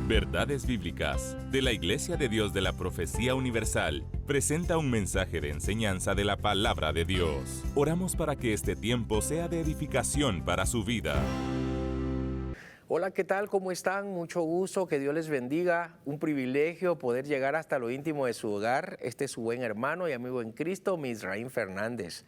Verdades Bíblicas, de la Iglesia de Dios de la Profecía Universal, presenta un mensaje de enseñanza de la Palabra de Dios. Oramos para que este tiempo sea de edificación para su vida. Hola, ¿qué tal? ¿Cómo están? Mucho gusto, que Dios les bendiga. Un privilegio poder llegar hasta lo íntimo de su hogar. Este es su buen hermano y amigo en Cristo, Misraín Fernández.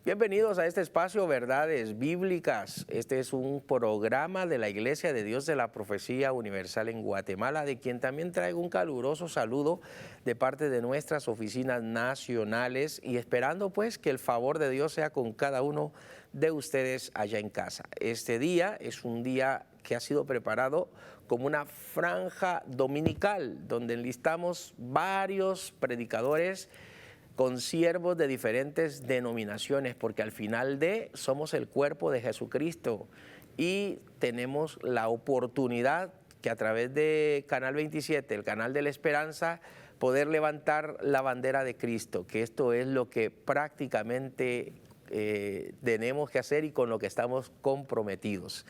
Bienvenidos a este espacio Verdades Bíblicas. Este es un programa de la Iglesia de Dios de la Profecía Universal en Guatemala, de quien también traigo un caluroso saludo de parte de nuestras oficinas nacionales y esperando pues que el favor de Dios sea con cada uno de ustedes allá en casa. Este día es un día que ha sido preparado como una franja dominical, donde enlistamos varios predicadores con siervos de diferentes denominaciones, porque al final somos el cuerpo de Jesucristo y tenemos la oportunidad que a través de Canal 27, el canal de la esperanza, poder levantar la bandera de Cristo, que esto es lo que prácticamente tenemos que hacer y con lo que estamos comprometidos.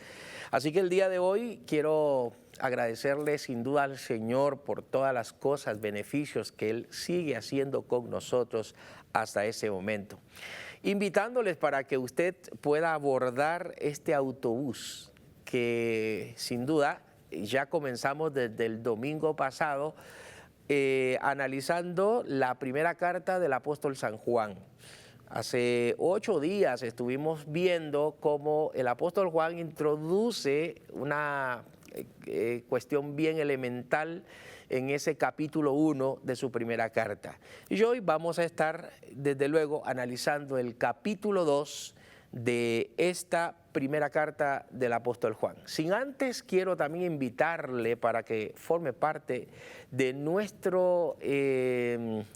Así que el día de hoy quiero agradecerle sin duda al Señor por todas las cosas, beneficios que Él sigue haciendo con nosotros hasta ese momento. Invitándoles para que usted pueda abordar este autobús que sin duda ya comenzamos desde el domingo pasado analizando la primera carta del apóstol San Juan. Hace 8 días estuvimos viendo cómo el apóstol Juan introduce una cuestión bien elemental en ese capítulo 1 de su primera carta. Y hoy vamos a estar, desde luego, analizando el capítulo 2 de esta primera carta del apóstol Juan. Sin antes, quiero también invitarle para que forme parte de nuestro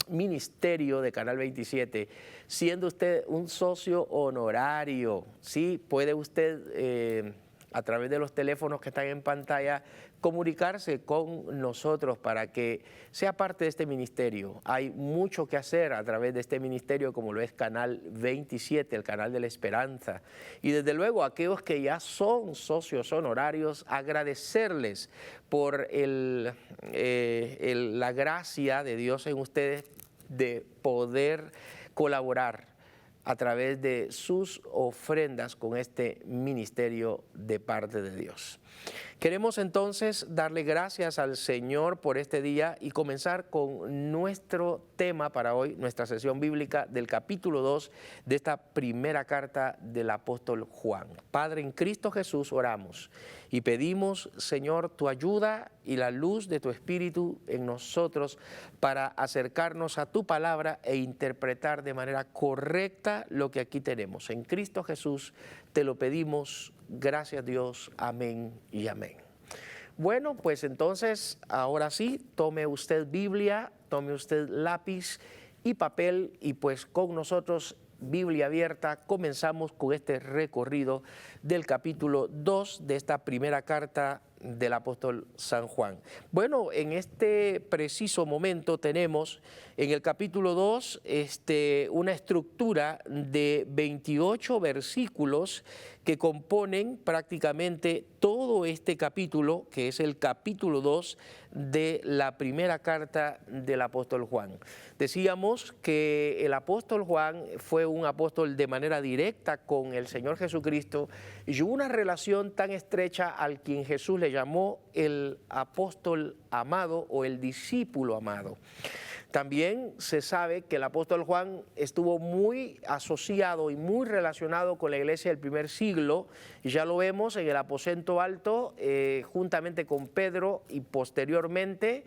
ministerio de Canal 27, siendo usted un socio honorario. Sí, puede usted a través de los teléfonos que están en pantalla, comunicarse con nosotros para que sea parte de este ministerio. Hay mucho que hacer a través de este ministerio, como lo es Canal 27, el canal de la esperanza. Y desde luego, aquellos que ya son socios honorarios, agradecerles por la gracia de Dios en ustedes de poder colaborar a través de sus ofrendas con este ministerio de parte de Dios. Queremos entonces darle gracias al Señor por este día y comenzar con nuestro tema para hoy, nuestra sesión bíblica del capítulo 2 de esta primera carta del apóstol Juan. Padre, en Cristo Jesús oramos y pedimos, Señor, tu ayuda y la luz de tu Espíritu en nosotros para acercarnos a tu palabra e interpretar de manera correcta lo que aquí tenemos. En Cristo Jesús te lo pedimos. Gracias Dios, amén y amén. Bueno, pues entonces, ahora sí, tome usted Biblia, tome usted lápiz y papel y pues con nosotros, Biblia abierta, comenzamos con este recorrido del capítulo 2 de esta primera carta del apóstol San Juan. Bueno, en este preciso momento tenemos en el capítulo 2 una estructura de 28 versículos que componen prácticamente todo este capítulo, que es el capítulo 2 de la primera carta del apóstol Juan. Decíamos que el apóstol Juan fue un apóstol de manera directa con el Señor Jesucristo y hubo una relación tan estrecha al quien Jesús le llamó el apóstol amado o el discípulo amado. También se sabe que el apóstol Juan estuvo muy asociado y muy relacionado con la iglesia del primer siglo, y ya lo vemos en el aposento alto, juntamente con Pedro, y posteriormente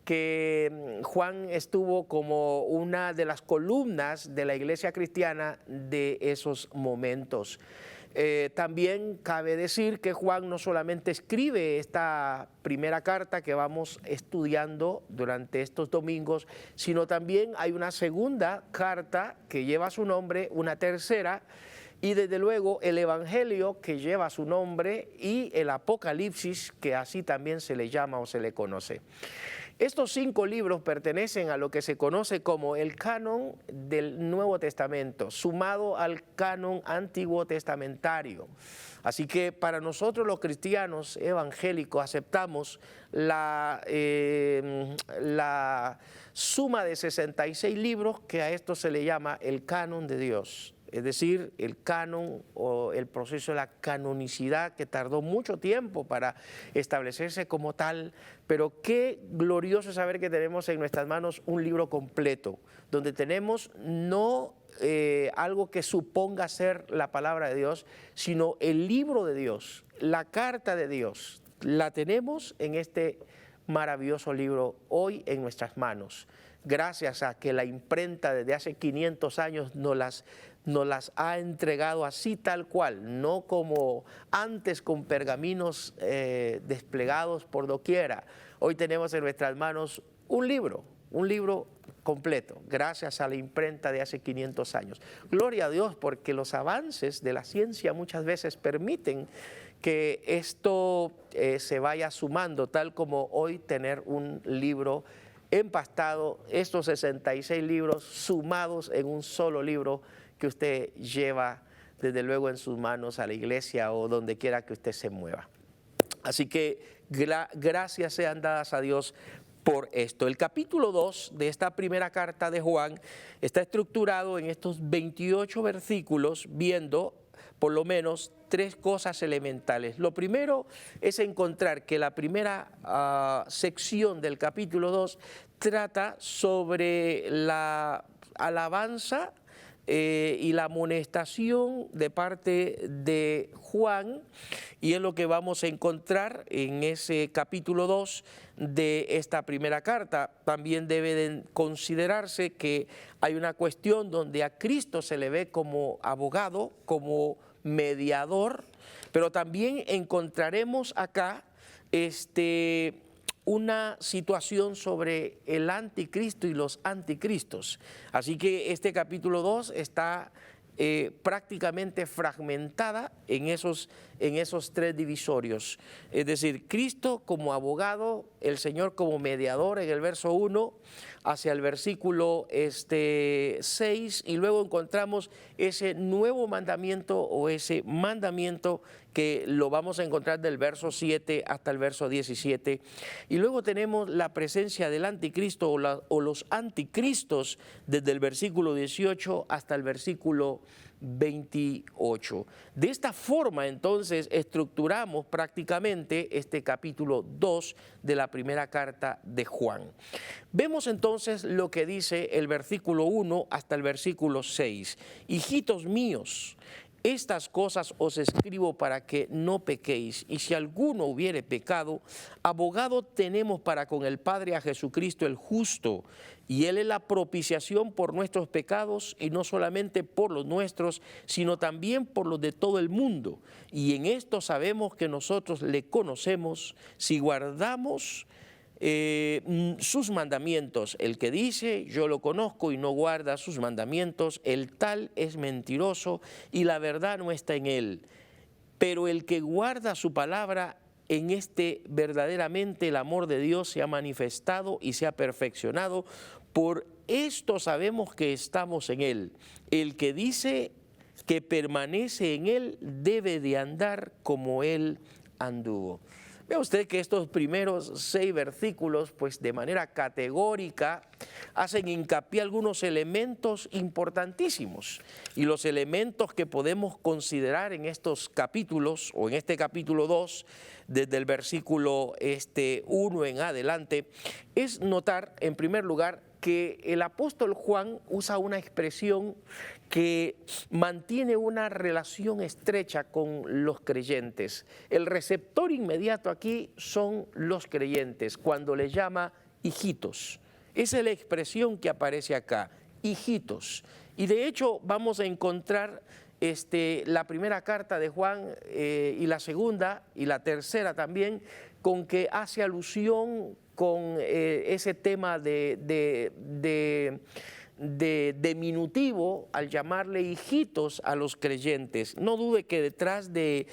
que Juan estuvo como una de las columnas de la iglesia cristiana de esos momentos. También cabe decir que Juan no solamente escribe esta primera carta que vamos estudiando durante estos domingos, sino también hay una segunda carta que lleva su nombre, una tercera, y desde luego el Evangelio que lleva su nombre y el Apocalipsis, que así también se le llama o se le conoce. Estos 5 libros pertenecen a lo que se conoce como el canon del Nuevo Testamento, sumado al canon antiguo testamentario. Así que para nosotros los cristianos evangélicos aceptamos la suma de 66 libros, que a esto se le llama el canon de Dios. Es decir, el canon o el proceso de la canonicidad, que tardó mucho tiempo para establecerse como tal, pero qué glorioso saber que tenemos en nuestras manos un libro completo, donde tenemos no algo que suponga ser la palabra de Dios, sino el libro de Dios, la carta de Dios. La tenemos en este maravilloso libro hoy en nuestras manos, gracias a que la imprenta desde hace 500 años nos las ha entregado así tal cual, no como antes con pergaminos desplegados por doquiera. Hoy tenemos en nuestras manos un libro completo, gracias a la imprenta de hace 500 años. Gloria a Dios, porque los avances de la ciencia muchas veces permiten que esto se vaya sumando, tal como hoy tener un libro empastado, estos 66 libros sumados en un solo libro que usted lleva desde luego en sus manos a la iglesia o donde quiera que usted se mueva. Así que gracias sean dadas a Dios por esto. El capítulo 2 de esta primera carta de Juan está estructurado en estos 28 versículos, viendo por lo menos 3 cosas elementales. Lo primero es encontrar que la primera sección del capítulo 2 trata sobre la alabanza y la amonestación de parte de Juan, y es lo que vamos a encontrar en ese capítulo 2 de esta primera carta. También debe de considerarse que hay una cuestión donde a Cristo se le ve como abogado, como mediador, pero también encontraremos acá una situación sobre el anticristo y los anticristos. Así que este capítulo 2 está prácticamente fragmentada en esos 3 divisorios. Es decir, Cristo como abogado, el Señor como mediador en el verso 1 hacia el versículo 6, y luego encontramos ese nuevo mandamiento o ese mandamiento que lo vamos a encontrar del verso 7 hasta el verso 17. Y luego tenemos la presencia del anticristo o los anticristos desde el versículo 18 hasta el versículo 28. De esta forma, entonces, estructuramos prácticamente este capítulo 2 de la primera carta de Juan. Vemos entonces lo que dice el versículo 1 hasta el versículo 6. Hijitos míos, estas cosas os escribo para que no pequéis, y si alguno hubiere pecado, abogado tenemos para con el Padre a Jesucristo el justo, y Él es la propiciación por nuestros pecados, y no solamente por los nuestros, sino también por los de todo el mundo. Y en esto sabemos que nosotros le conocemos si guardamos sus mandamientos. El que dice yo lo conozco y no guarda sus mandamientos, el tal es mentiroso y la verdad no está en él. Pero el que guarda su palabra, en este verdaderamente el amor de Dios se ha manifestado y se ha perfeccionado. Por esto sabemos que estamos en él. El que dice que permanece en él debe de andar como él anduvo. Vea usted que estos primeros 6 versículos, pues de manera categórica, hacen hincapié algunos elementos importantísimos. Y los elementos que podemos considerar en estos capítulos, o en este capítulo 2, desde el versículo 1 en adelante, es notar, en primer lugar, que el apóstol Juan usa una expresión que mantiene una relación estrecha con los creyentes. El receptor inmediato aquí son los creyentes, cuando les llama hijitos. Esa es la expresión que aparece acá, hijitos. Y de hecho vamos a encontrar la primera carta de Juan y la segunda y la tercera también, con que hace alusión con ese tema de de diminutivo al llamarle hijitos a los creyentes. No dude que detrás del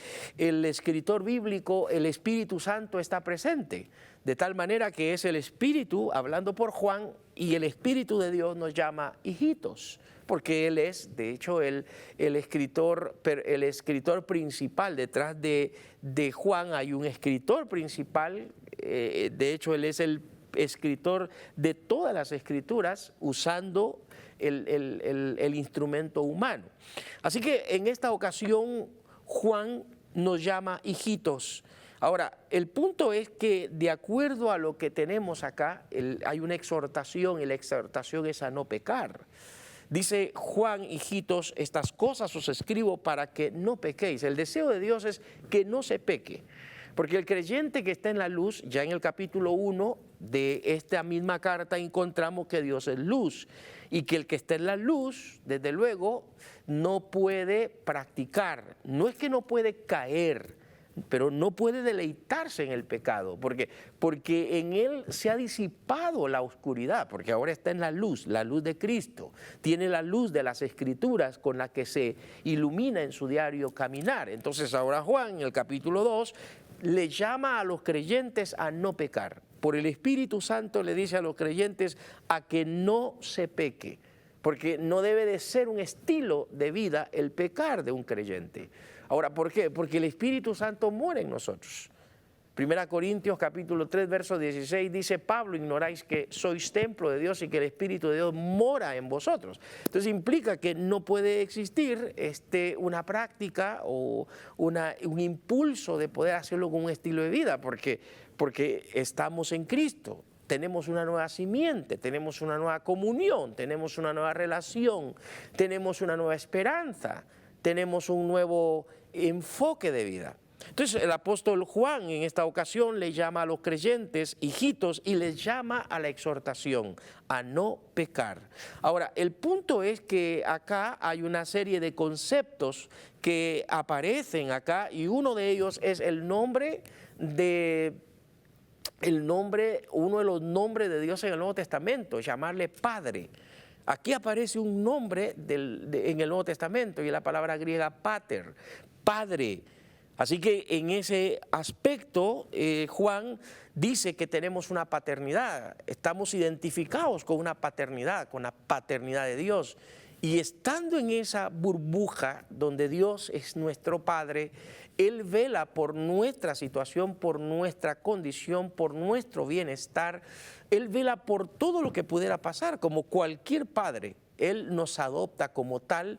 escritor bíblico el Espíritu Santo está presente, de tal manera que es el Espíritu hablando por Juan y el Espíritu de Dios nos llama hijitos, porque Él es, de hecho, el escritor principal. Detrás de Juan hay un escritor principal, de hecho Él es el escritor de todas las escrituras usando el instrumento humano. Así que en esta ocasión Juan nos llama hijitos. Ahora, el punto es que de acuerdo a lo que tenemos acá, hay una exhortación y la exhortación es a no pecar. Dice Juan, hijitos, estas cosas os escribo para que no pequéis. El deseo de Dios es que no se peque. Porque el creyente que está en la luz, ya en el capítulo 1 de esta misma carta encontramos que Dios es luz y que el que está en la luz, desde luego, no puede practicar, no es que no puede caer, pero no puede deleitarse en el pecado, porque en él se ha disipado la oscuridad, porque ahora está en la luz de Cristo, tiene la luz de las Escrituras con la que se ilumina en su diario caminar. Entonces ahora Juan, en el capítulo 2, le llama a los creyentes a no pecar. Por el Espíritu Santo le dice a los creyentes a que no se peque, porque no debe de ser un estilo de vida el pecar de un creyente. Ahora, ¿por qué? Porque el Espíritu Santo mora en nosotros. 1 Corintios capítulo 3, verso 16 dice, Pablo, ignoráis que sois templo de Dios y que el Espíritu de Dios mora en vosotros. Entonces implica que no puede existir una práctica o un impulso de poder hacerlo con un estilo de vida, porque estamos en Cristo. Tenemos una nueva simiente, tenemos una nueva comunión, tenemos una nueva relación, tenemos una nueva esperanza, tenemos un nuevo enfoque de vida. Entonces el apóstol Juan en esta ocasión le llama a los creyentes hijitos y les llama a la exhortación, a no pecar. Ahora, el punto es que acá hay una serie de conceptos que aparecen acá y uno de ellos es uno de los nombres de Dios en el Nuevo Testamento, llamarle Padre. Aquí aparece un nombre en el Nuevo Testamento y es la palabra griega pater, Padre. Así que en ese aspecto Juan dice que tenemos una paternidad, estamos identificados con una paternidad, con la paternidad de Dios. Y estando en esa burbuja donde Dios es nuestro Padre, Él vela por nuestra situación, por nuestra condición, por nuestro bienestar. Él vela por todo lo que pudiera pasar, como cualquier padre. Él nos adopta como tal.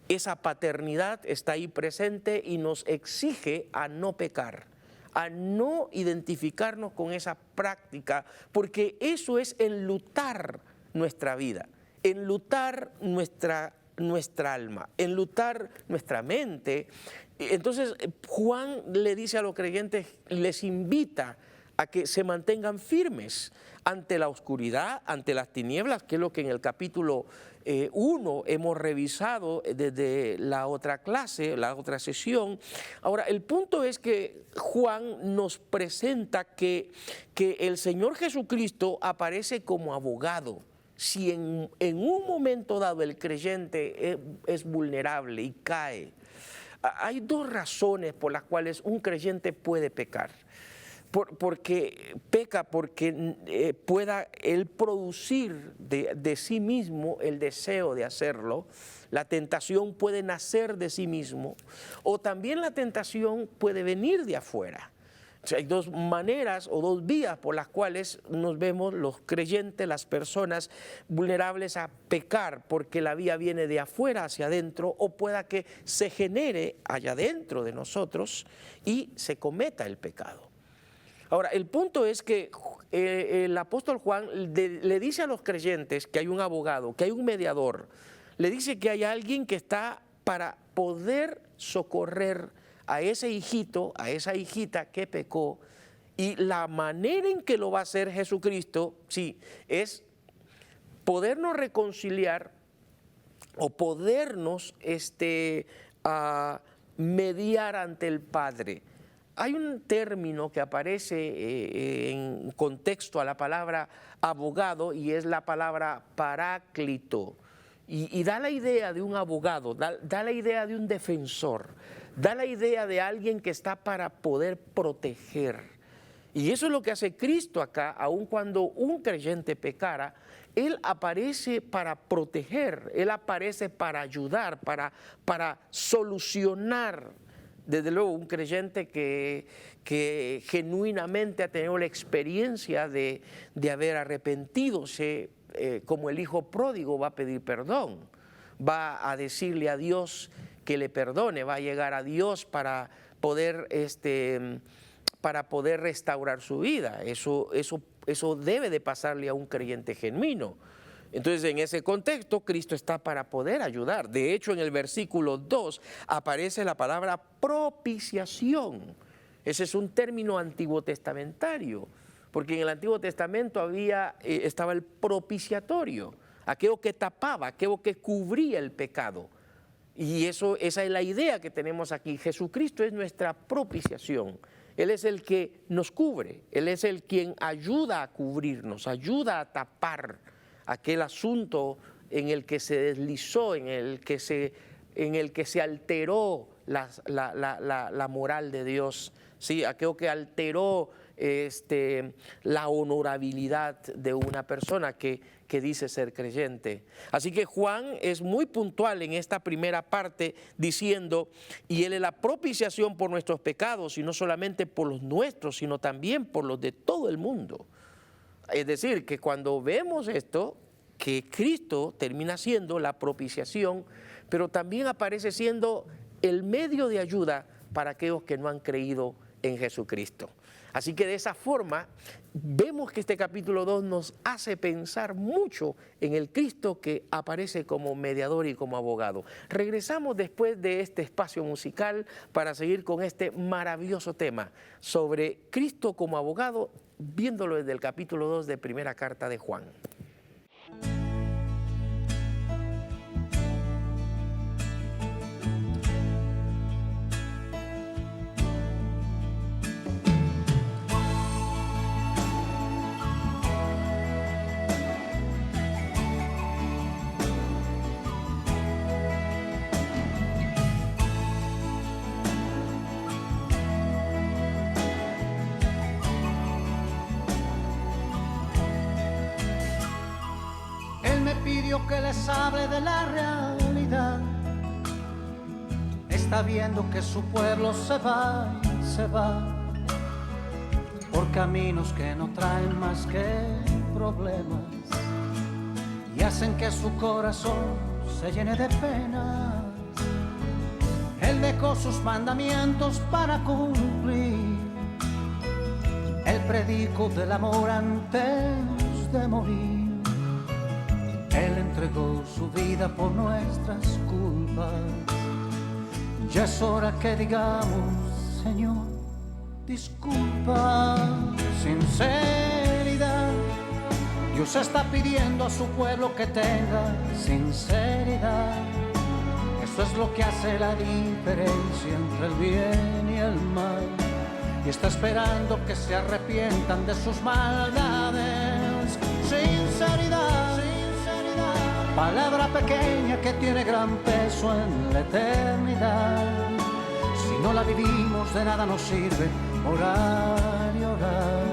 Esa paternidad está ahí presente y nos exige a no pecar, a no identificarnos con esa práctica, porque eso es enlutar nuestra vida, enlutar nuestra alma, enlutar nuestra mente. Entonces Juan le dice a los creyentes, les invita a que se mantengan firmes ante la oscuridad, ante las tinieblas, que es lo que en el capítulo 1 hemos revisado desde la otra clase, la otra sesión. Ahora, el punto es que Juan nos presenta que el Señor Jesucristo aparece como abogado. Si en un momento dado el creyente es vulnerable y cae, hay dos razones por las cuales un creyente puede pecar. Porque peca porque pueda él producir de sí mismo el deseo de hacerlo. La tentación puede nacer de sí mismo o también la tentación puede venir de afuera. O sea, hay dos maneras o dos vías por las cuales nos vemos los creyentes, las personas vulnerables a pecar, porque la vía viene de afuera hacia adentro o pueda que se genere allá dentro de nosotros y se cometa el pecado. Ahora, el punto es que el apóstol Juan le dice a los creyentes que hay un abogado, que hay un mediador. Le dice que hay alguien que está para poder socorrer a ese hijito, a esa hijita que pecó. Y la manera en que lo va a hacer Jesucristo, sí, es podernos reconciliar o podernos mediar ante el Padre. hay un término que aparece en contexto a la palabra abogado y es la palabra paráclito. Y da la idea de un abogado, da la idea de un defensor, da la idea de alguien que está para poder proteger. Y eso es lo que hace Cristo acá, aun cuando un creyente pecara, Él aparece para proteger, Él aparece para ayudar, para solucionar. Desde luego, un creyente que genuinamente ha tenido la experiencia de haber arrepentido, como el hijo pródigo, va a pedir perdón, va a decirle a Dios que le perdone, va a llegar a Dios para poder restaurar su vida. Eso debe de pasarle a un creyente genuino. Entonces, en ese contexto, Cristo está para poder ayudar. De hecho, en el versículo 2 aparece la palabra propiciación. Ese es un término antiguo testamentario, porque en el Antiguo Testamento estaba el propiciatorio, aquello que tapaba, aquello que cubría el pecado. Y esa es la idea que tenemos aquí. Jesucristo es nuestra propiciación. Él es el que nos cubre, Él es el quien ayuda a cubrirnos, ayuda a tapar aquel asunto en el que se deslizó, en el que se alteró la moral de Dios, ¿sí? Aquello que alteró la honorabilidad de una persona que dice ser creyente. Así que Juan es muy puntual en esta primera parte diciendo, y Él es la propiciación por nuestros pecados, y no solamente por los nuestros, sino también por los de todo el mundo. Es decir, que cuando vemos esto, que Cristo termina siendo la propiciación, pero también aparece siendo el medio de ayuda para aquellos que no han creído en Jesucristo. Así que de esa forma vemos que este capítulo 2 nos hace pensar mucho en el Cristo que aparece como mediador y como abogado. Regresamos después de este espacio musical para seguir con este maravilloso tema sobre Cristo como abogado, viéndolo desde el capítulo 2 de Primera Carta de Juan. Que les hable de la realidad. Está viendo que su pueblo se va por caminos que no traen más que problemas y hacen que su corazón se llene de penas. Él dejó sus mandamientos para cumplir el predico del amor antes de morir. Él entregó su vida por nuestras culpas. Ya es hora que digamos, Señor, disculpa. Sinceridad. Dios está pidiendo a su pueblo que tenga sinceridad. Eso es lo que hace la diferencia entre el bien y el mal. Y está esperando que se arrepientan de sus maldades. Sinceridad. Palabra pequeña que tiene gran peso en la eternidad. Si no la vivimos, de nada nos sirve orar y orar.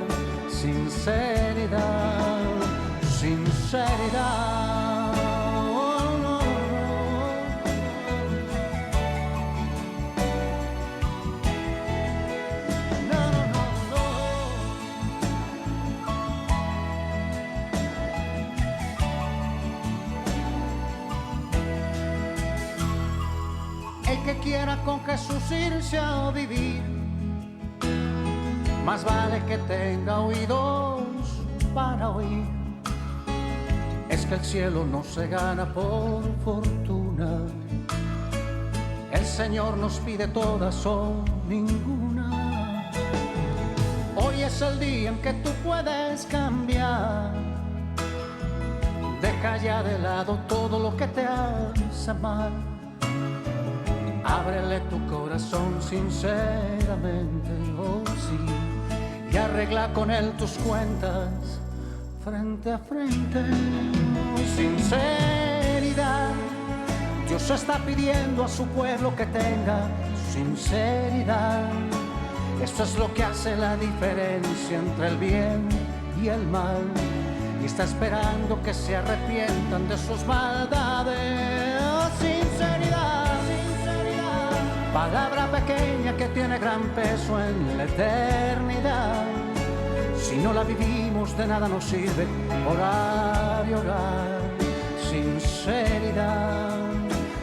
Sinceridad, sinceridad. Oh, no, que quiera con Jesús irse a vivir, más vale que tenga oídos para oír. Es que el cielo no se gana por fortuna. El Señor nos pide todas o ninguna. Hoy es el día en que tú puedes cambiar. Deja ya de lado todo lo que te hace mal. Ábrele tu corazón sinceramente, oh sí, y arregla con él tus cuentas frente a frente. Oh, sinceridad, Dios está pidiendo a su pueblo que tenga sinceridad. Esto es lo que hace la diferencia entre el bien y el mal, y está esperando que se arrepientan de sus maldades. Oh, sinceridad, sinceridad, palabra pequeña que tiene gran peso en la eternidad. Si no la vivimos, de nada nos sirve orar y orar. Sinceridad,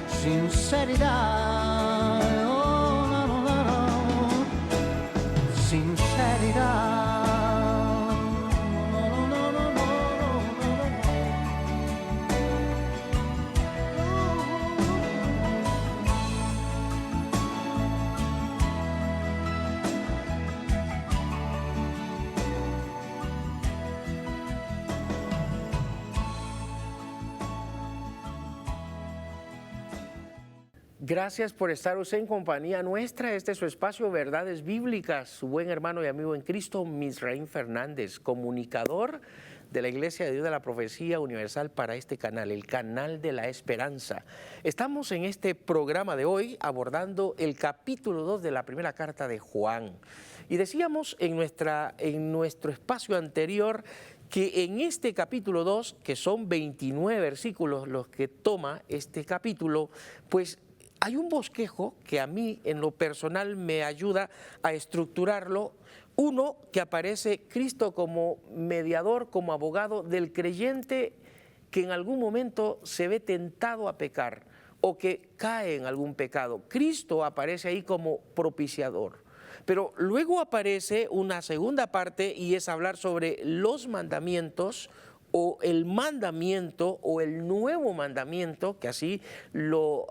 sinceridad, oh, no, no, no, no. Sinceridad. Gracias por estar usted en compañía nuestra. Este es su espacio Verdades Bíblicas. Su buen hermano y amigo en Cristo, Misraim Fernández, comunicador de la Iglesia de Dios de la Profecía Universal para este canal, el canal de la esperanza. Estamos en este programa de hoy abordando el capítulo 2 de la primera carta de Juan. Y decíamos en nuestro espacio anterior que en este capítulo 2, que son 29 versículos los que toma este capítulo, pues hay un bosquejo que a mí en lo personal me ayuda a estructurarlo. Uno, que aparece Cristo como mediador, como abogado del creyente que en algún momento se ve tentado a pecar o que cae en algún pecado. Cristo aparece ahí como propiciador. Pero luego aparece una segunda parte y es hablar sobre los mandamientos, o el mandamiento o el nuevo mandamiento, que así lo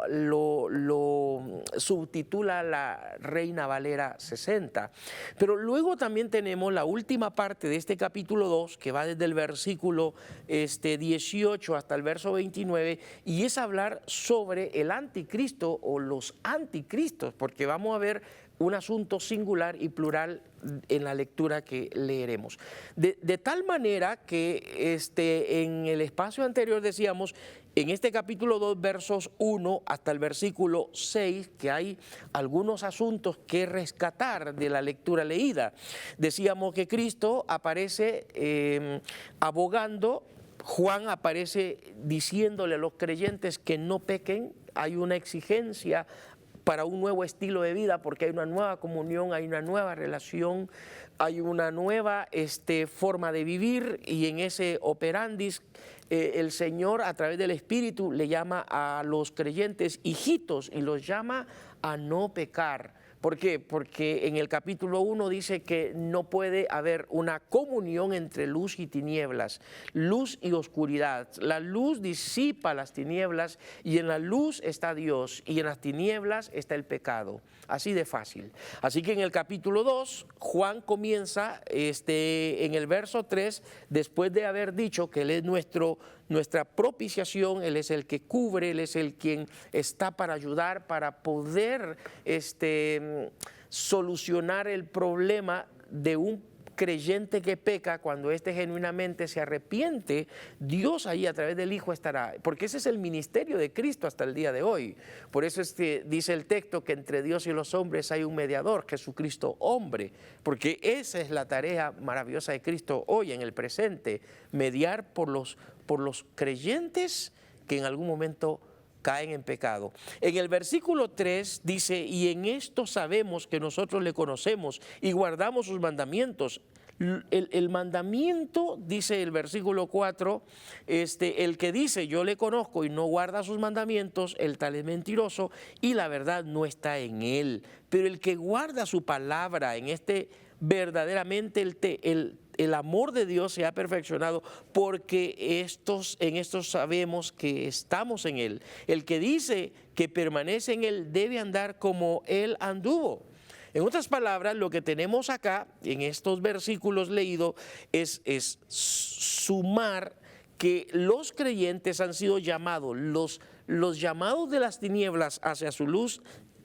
subtitula la Reina Valera 60. Pero luego también tenemos la última parte de este capítulo 2, que va desde el versículo 18 hasta el verso 29, y es hablar sobre el anticristo o los anticristos, porque vamos a ver un asunto singular y plural en la lectura que leeremos. De tal manera que en el espacio anterior decíamos, en este capítulo 2, versos 1 hasta el versículo 6, que hay algunos asuntos que rescatar de la lectura leída. Decíamos que Cristo aparece abogando, Juan aparece diciéndole a los creyentes que no pequen, hay una exigencia para un nuevo estilo de vida, porque hay una nueva comunión, hay una nueva relación, hay una nueva forma de vivir, y en ese operandis el Señor a través del Espíritu le llama a los creyentes hijitos y los llama a no pecar. ¿Por qué? Porque en el capítulo 1 dice que no puede haber una comunión entre luz y tinieblas, luz y oscuridad. La luz disipa las tinieblas y en la luz está Dios y en las tinieblas está el pecado. Así de fácil. Así que en el capítulo 2, Juan comienza en el verso 3, después de haber dicho que Él es nuestra propiciación, Él es el que cubre, Él es el quien está para ayudar, para poder solucionar el problema de un creyente que peca. Cuando éste genuinamente se arrepiente, Dios ahí a través del Hijo estará, porque ese es el ministerio de Cristo hasta el día de hoy. Por eso es que dice el texto que entre Dios y los hombres hay un mediador, Jesucristo hombre, porque esa es la tarea maravillosa de Cristo hoy en el presente, mediar por los creyentes que en algún momento caen en pecado. En el versículo 3 dice, y en esto sabemos que nosotros le conocemos y guardamos sus mandamientos. El mandamiento, dice el versículo 4, el que dice yo le conozco y no guarda sus mandamientos, el tal es mentiroso y la verdad no está en él. Pero el que guarda su palabra, verdaderamente el amor de Dios se ha perfeccionado, porque en estos sabemos que estamos en Él. El que dice que permanece en Él debe andar como Él anduvo. En otras palabras, lo que tenemos acá, en estos versículos leídos, es sumar que los creyentes han sido llamados, los llamados de las tinieblas hacia su luz,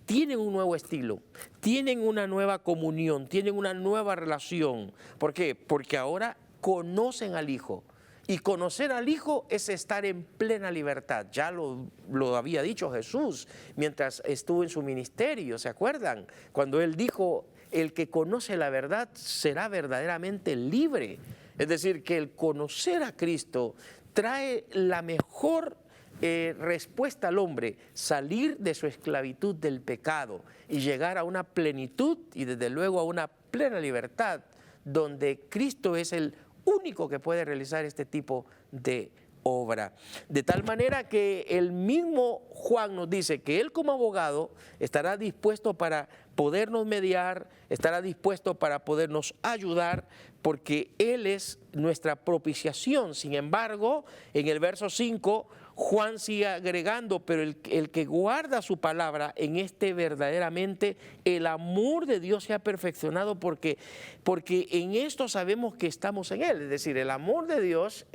tienen un nuevo estilo, tienen una nueva comunión, tienen una nueva relación. ¿Por qué? Porque ahora conocen al Hijo. Y conocer al Hijo es estar en plena libertad. Ya lo había dicho Jesús mientras estuvo en su ministerio, ¿se acuerdan? Cuando Él dijo, el que conoce la verdad será verdaderamente libre. Es decir, que el conocer a Cristo trae la mejor respuesta al hombre, salir de su esclavitud del pecado y llegar a una plenitud y desde luego a una plena libertad, donde Cristo es el único que puede realizar este tipo de obra. De tal manera que el mismo Juan nos dice que él como abogado estará dispuesto para podernos mediar, estará dispuesto para podernos ayudar, porque él es nuestra propiciación. Sin embargo, en el verso 5, Juan sigue agregando, pero el que guarda su palabra, en este verdaderamente el amor de Dios se ha perfeccionado, porque en esto sabemos que estamos en Él. Es decir, el amor de Dios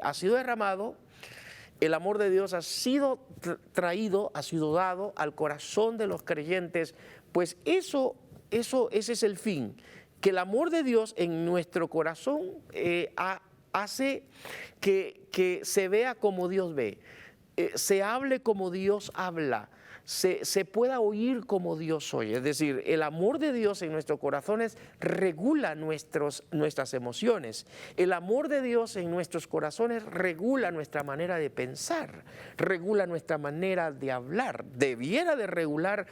ha sido derramado, el amor de Dios ha sido traído, ha sido dado al corazón de los creyentes. Pues ese es el fin, que el amor de Dios en nuestro corazón hace que se vea como Dios ve, se hable como Dios habla, se pueda oír como Dios oye. Es decir, el amor de Dios en nuestros corazones regula nuestras emociones. El amor de Dios en nuestros corazones regula nuestra manera de pensar, regula nuestra manera de hablar. Debiera de regular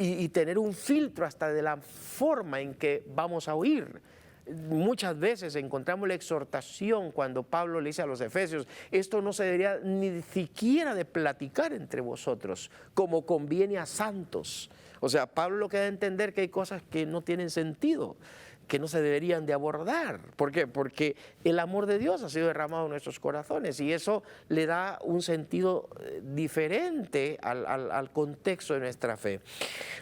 y tener un filtro hasta de la forma en que vamos a oír. Muchas veces encontramos la exhortación cuando Pablo le dice a los efesios, esto no se debería ni siquiera de platicar entre vosotros, como conviene a santos. O sea, Pablo lo que da a entender que hay cosas que no tienen sentido, que no se deberían de abordar. ¿Por qué? Porque el amor de Dios ha sido derramado en nuestros corazones y eso le da un sentido diferente al contexto de nuestra fe.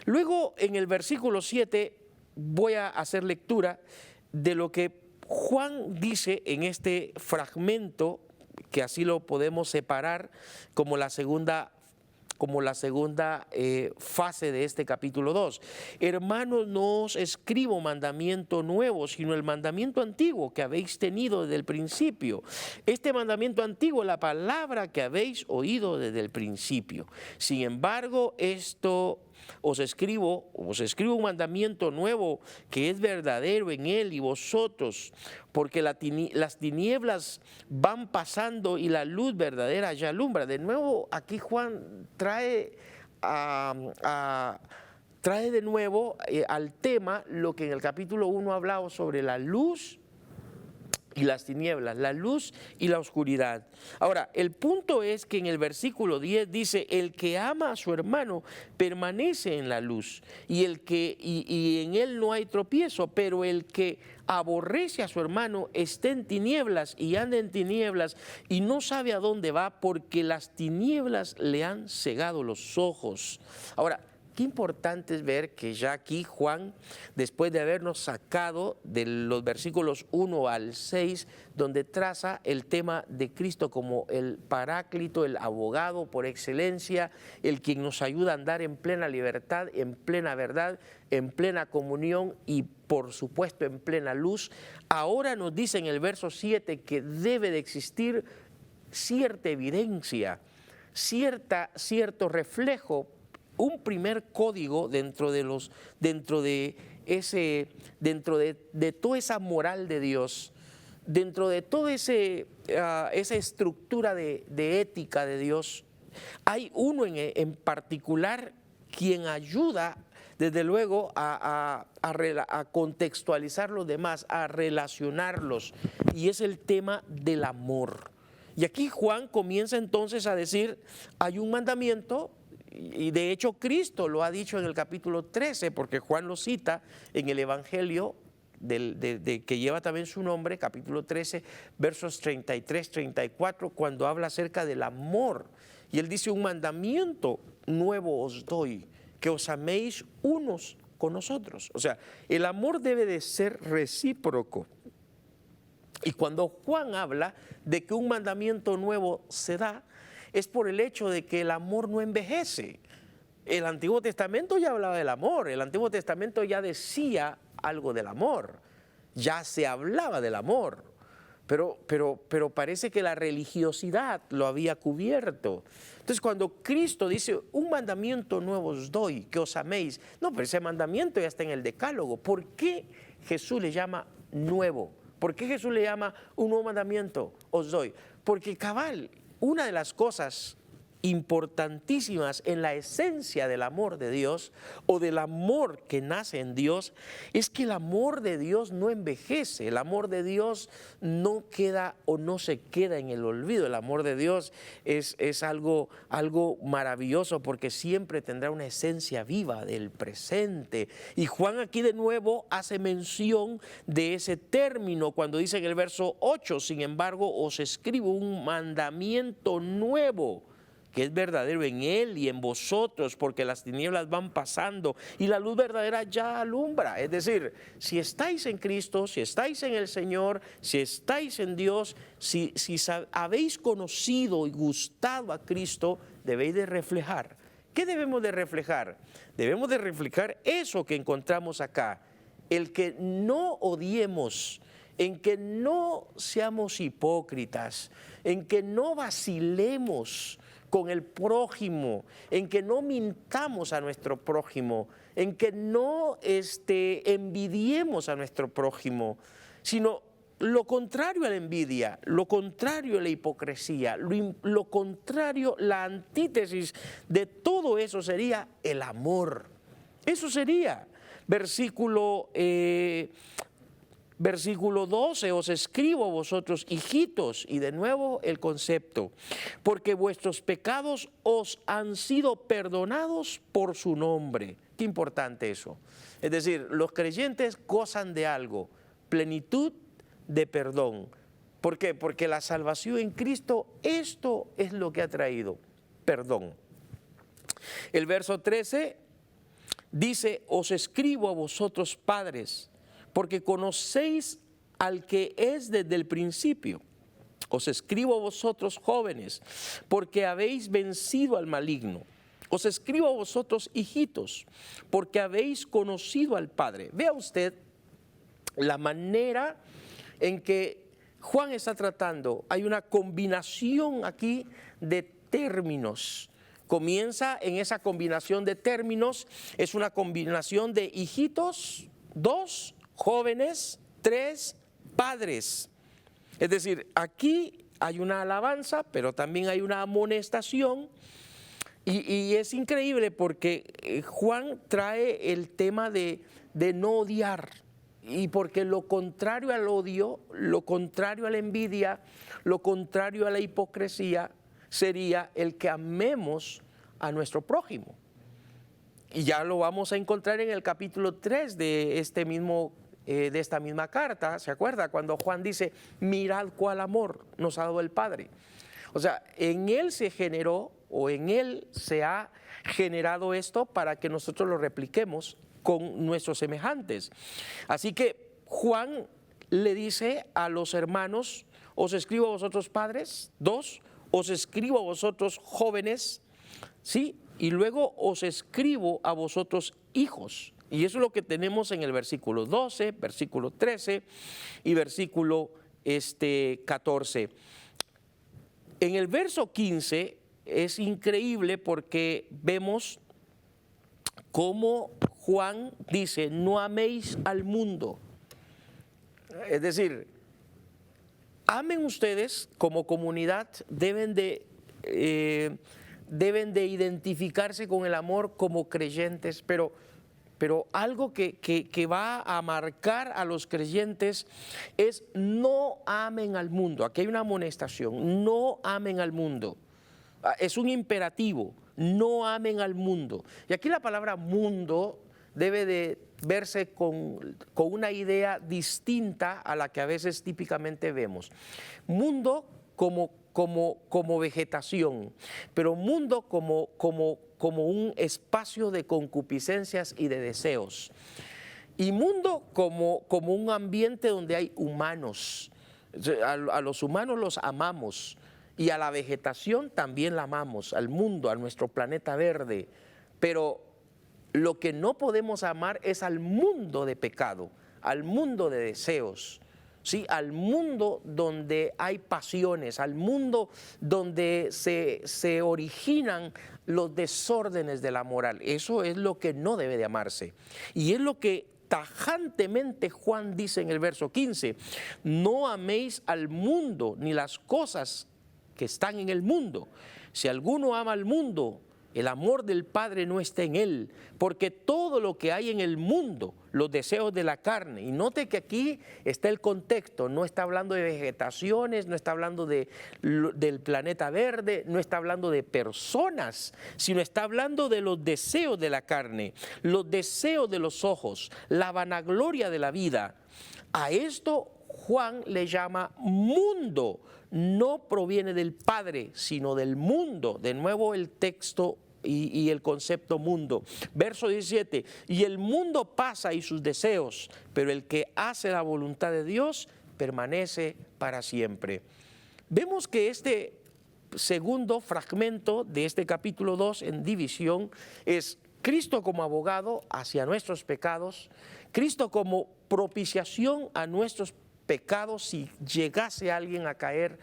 Luego, en el versículo 7, voy a hacer lectura de lo que Juan dice en este fragmento, que así lo podemos separar como la segunda fase de este capítulo 2. Hermanos, no os escribo mandamiento nuevo, sino el mandamiento antiguo que habéis tenido desde el principio. Este mandamiento antiguo, la palabra que habéis oído desde el principio. Sin embargo, esto os escribo un mandamiento nuevo que es verdadero en él y vosotros, porque las tinieblas van pasando y la luz verdadera ya alumbra. De nuevo, aquí Juan trae de nuevo al tema lo que en el capítulo 1 ha hablado sobre la luz y las tinieblas, la luz y la oscuridad. Ahora, el punto es que en el versículo 10 dice, el que ama a su hermano permanece en la luz y en él no hay tropiezo, pero el que aborrece a su hermano está en tinieblas y anda en tinieblas y no sabe a dónde va, porque las tinieblas le han cegado los ojos. Ahora, qué importante es ver que ya aquí Juan, después de habernos sacado de los versículos 1 al 6, donde traza el tema de Cristo como el paráclito, el abogado por excelencia, el quien nos ayuda a andar en plena libertad, en plena verdad, en plena comunión y por supuesto en plena luz, ahora nos dice en el verso 7 que debe de existir cierta evidencia, cierto reflejo, un primer código dentro de toda esa moral de Dios, dentro de toda esa estructura de ética de Dios. Hay uno en particular quien ayuda desde luego a contextualizar los demás, a relacionarlos, y es el tema del amor. Y aquí Juan comienza entonces a decir, hay un mandamiento. Y de hecho Cristo lo ha dicho en el capítulo 13, porque Juan lo cita en el Evangelio que lleva también su nombre, capítulo 13, versos 33, 34, cuando habla acerca del amor. Y él dice, un mandamiento nuevo os doy, que os améis unos con nosotros. O sea, el amor debe de ser recíproco. Y cuando Juan habla de que un mandamiento nuevo se da, es por el hecho de que el amor no envejece. El Antiguo Testamento ya hablaba del amor, el Antiguo Testamento ya decía algo del amor, ya se hablaba del amor, pero parece que la religiosidad lo había cubierto. Entonces cuando Cristo dice, un mandamiento nuevo os doy, que os améis, no, pero ese mandamiento ya está en el Decálogo. ¿Por qué Jesús le llama nuevo? ¿Por qué Jesús le llama un nuevo mandamiento os doy? Porque cabal, una de las cosas importantísimas en la esencia del amor de Dios o del amor que nace en Dios es que el amor de Dios no envejece, el amor de Dios no queda o no se queda en el olvido. El amor de Dios es algo maravilloso porque siempre tendrá una esencia viva del presente. Y Juan aquí de nuevo hace mención de ese término cuando dice en el verso 8, sin embargo os escribo un mandamiento nuevo, que es verdadero en Él y en vosotros, porque las tinieblas van pasando y la luz verdadera ya alumbra. Es decir, si estáis en Cristo, si estáis en el Señor, si estáis en Dios, si habéis conocido y gustado a Cristo, debéis de reflejar. ¿Qué debemos de reflejar? Debemos de reflejar eso que encontramos acá, el que no odiemos, en que no seamos hipócritas, en que no vacilemos con el prójimo, en que no mintamos a nuestro prójimo, en que no envidiemos a nuestro prójimo, sino lo contrario a la envidia, lo contrario a la hipocresía, lo contrario, la antítesis de todo eso sería el amor. Eso sería. Versículo 12, os escribo a vosotros, hijitos, y de nuevo el concepto, porque vuestros pecados os han sido perdonados por su nombre. Qué importante eso. Es decir, los creyentes gozan de algo, plenitud de perdón. ¿Por qué? Porque la salvación en Cristo, esto es lo que ha traído, perdón. El verso 13 dice, os escribo a vosotros padres, porque conocéis al que es desde el principio. Os escribo a vosotros jóvenes, porque habéis vencido al maligno. Os escribo a vosotros hijitos, porque habéis conocido al Padre. Vea usted la manera en que Juan está tratando. Hay una combinación aquí de términos. Comienza en esa combinación de términos, es una combinación de hijitos, 2, jóvenes, 3, padres. Es decir, aquí hay una alabanza, pero también hay una amonestación. Y es increíble porque Juan trae el tema de no odiar. Y porque lo contrario al odio, lo contrario a la envidia, lo contrario a la hipocresía, sería el que amemos a nuestro prójimo. Y ya lo vamos a encontrar en el capítulo 3 de esta misma carta. ¿Se acuerda? Cuando Juan dice, mirad cuál amor nos ha dado el Padre. O sea, en Él se generó, o en Él se ha generado esto para que nosotros lo repliquemos con nuestros semejantes. Así que Juan le dice a los hermanos, os escribo a vosotros padres, 2, os escribo a vosotros jóvenes, ¿sí? Y luego os escribo a vosotros hijos. Y eso es lo que tenemos en el versículo 12, versículo 13 y versículo 14. En el verso 15 es increíble porque vemos cómo Juan dice, no améis al mundo. Es decir, amen ustedes como comunidad, deben de identificarse con el amor como creyentes, pero algo que va a marcar a los creyentes es no amen al mundo. Aquí hay una amonestación, no amen al mundo. Es un imperativo, no amen al mundo. Y aquí la palabra mundo debe de verse con una idea distinta a la que a veces típicamente vemos. Mundo como vegetación, pero mundo como un espacio de concupiscencias y de deseos. Y mundo como un ambiente donde hay humanos. A los humanos los amamos y a la vegetación también la amamos, al mundo, a nuestro planeta verde. Pero lo que no podemos amar es al mundo de pecado, al mundo de deseos, ¿sí? Al mundo donde hay pasiones, al mundo donde se originan los desórdenes de la moral. Eso es lo que no debe de amarse. Y es lo que tajantemente Juan dice en el verso 15, no améis al mundo ni las cosas que están en el mundo. Si alguno ama al mundo, el amor del Padre no está en él, porque todo lo que hay en el mundo, los deseos de la carne, y note que aquí está el contexto, no está hablando de vegetaciones, no está hablando del planeta verde, no está hablando de personas, sino está hablando de los deseos de la carne, los deseos de los ojos, la vanagloria de la vida. A esto Juan le llama mundo. No proviene del Padre, sino del mundo. De nuevo el texto y el concepto mundo. Verso 17, y el mundo pasa y sus deseos, pero el que hace la voluntad de Dios permanece para siempre. Vemos que este segundo fragmento de este capítulo 2 en división es Cristo como abogado hacia nuestros pecados, Cristo como propiciación a nuestros pecados si llegase alguien a caer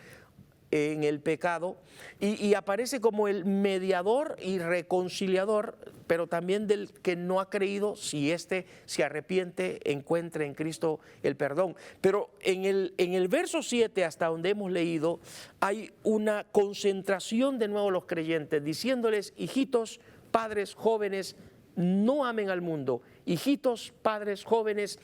en el pecado, y aparece como el mediador y reconciliador, pero también del que no ha creído, si éste se arrepiente, encuentre en Cristo el perdón. Pero en el verso 7 hasta donde hemos leído hay una concentración de nuevo a los creyentes, diciéndoles, hijitos, padres, jóvenes, no amen al mundo. Hijitos, padres, jóvenes,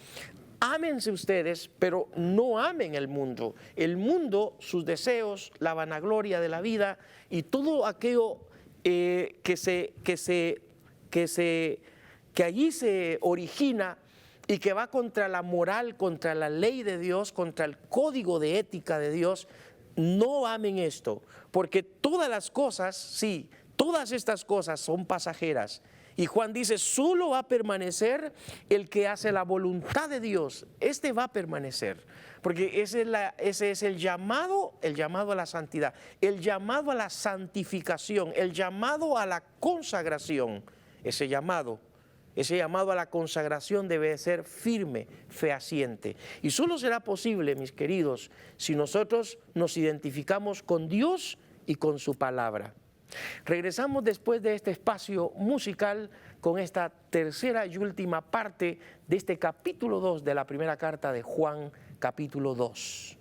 ámense ustedes, pero no amen el mundo. El mundo, sus deseos, la vanagloria de la vida y todo aquello que allí se origina y que va contra la moral, contra la ley de Dios, contra el código de ética de Dios, no amen esto, porque todas las cosas, sí, todas estas cosas son pasajeras. Y Juan dice, solo va a permanecer el que hace la voluntad de Dios. Este va a permanecer, porque ese es el llamado a la santidad, el llamado a la santificación, el llamado a la consagración. Ese llamado a la consagración debe ser firme, fehaciente. Y solo será posible, mis queridos, si nosotros nos identificamos con Dios y con su palabra. Regresamos después de este espacio musical con esta tercera y última parte de este capítulo 2 de la primera carta de Juan, capítulo 2.